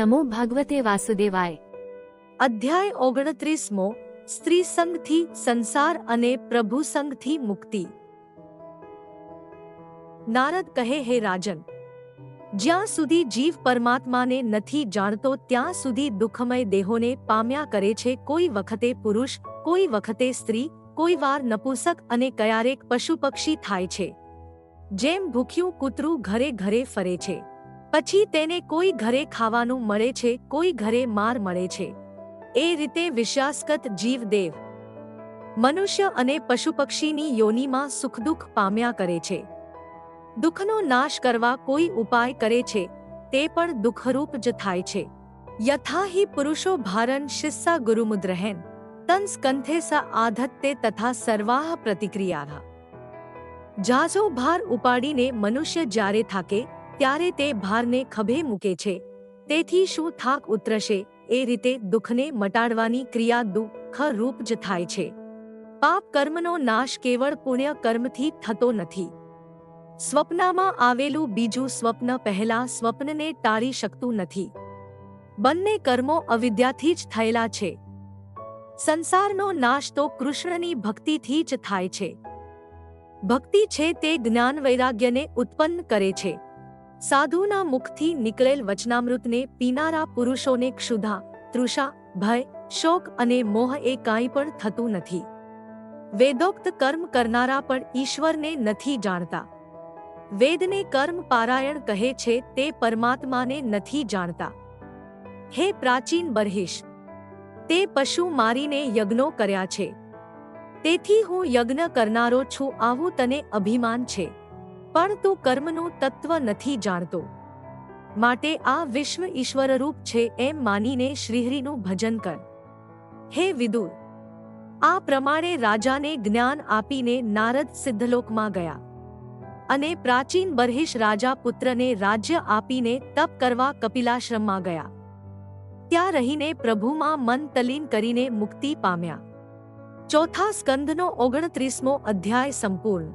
નમો ભગવતે વાસુદેવાય। અધ્યાય 29મો સ્ત્રી સંગથી સંસાર અને પ્રભુ સંગથી મુક્તિ। નારદ કહે, હે રાજન, જ્યાં સુધી જીવ પરમાત્માને નથી જાણતો ત્યાં સુધી દુઃખમય દેહોને પામ્યા કરે છે। કોઈ વખતે પુરુષ, કોઈ વખતે સ્ત્રી, કોઈ વાર નપુંસક અને ક્યારેક પશુ પક્ષી થાય છે। જેમ ભૂખ્યું કૂતરું ઘરે ઘરે ફરે છે, પછી તેને કોઈ ઘરે ખાવાનું મળે છે, કોઈ ઘરે માર મળે છે, એ રીતે વિશ્વાસગત જીવદેવ મનુષ્ય અને પશુપક્ષીની યોનિમાં સુખદુઃખ પામ્યા કરે છે। દુઃખનો નાશ કરવા કોઈ ઉપાય કરે છે, તે પણ દુઃખરૂપ જ થાય છે। યથા હિ પુરુષો ભારન શિસ્સા ગુરુમુદ્રહેન તન સ્કંથે સ આધત્તે તથા સર્વાહ પ્રતિક્રિયા। ઝાઝો ભાર ઉપાડીને મનુષ્ય જ્યારે થાકે ત્યારે તે ભારને ખભે મૂકે છે, તેથી શું થાક ઉતરશે? એ રીતે દુઃખને મટાડવાની ક્રિયા દુઃખ રૂપ જ થાય છે। પાપ કર્મનો નાશ કેવળ પુણ્ય કર્મથી થતો નથી। સ્વપ્નમાં આવેલું બીજું સ્વપ્ન પહેલા સ્વપ્નને ટાળી શકતું નથી। બંને કર્મો અવિદ્યાથી જ થયેલા છે। સંસારનો નાશ તો કૃષ્ણની ભક્તિથી જ થાય છે। ભક્તિ છે તે જ્ઞાન વૈરાગ્યને ઉત્પન્ન કરે છે। સાધુના મુખથી નીકળેલ વચનામૃતને પીનારા પુરુષોને ક્ષુધા, તૃષા, ભય, શોક અને મોહ એ કાંઈ પણ થતું નથી। વેદોક્ત કર્મ કરનારા પણ ઈશ્વરને નથી જાણતા। વેદને કર્મ પારાયણ કહે છે તે પરમાત્માને નથી જાણતા। હે પ્રાચીન બર્હિષ, તે પશુ મારીને યજ્ઞો કર્યા છે, તેથી હું યજ્ઞ કરનારો છું આવું તને અભિમાન છે, પણ તું કર્મનું તત્વ નથી જાણતો। માટે આ વિશ્વ ઈશ્વરરૂપ છે એમ માનીને શ્રીહરિનું ભજન કર। હે વિદુર, આ પ્રમાણે રાજાને જ્ઞાન આપીને નારદ સિદ્ધલોકમાં ગયા અને પ્રાચીન બર્હિષ રાજા પુત્રને રાજ્ય આપીને તપ કરવા કપિલાશ્રમમાં ગયા। ત્યાં રહીને પ્રભુમાં મન તલ્લીન કરીને મુક્તિ પામ્યા। ચોથા સ્કંધનો 29મો અધ્યાય સંપૂર્ણ।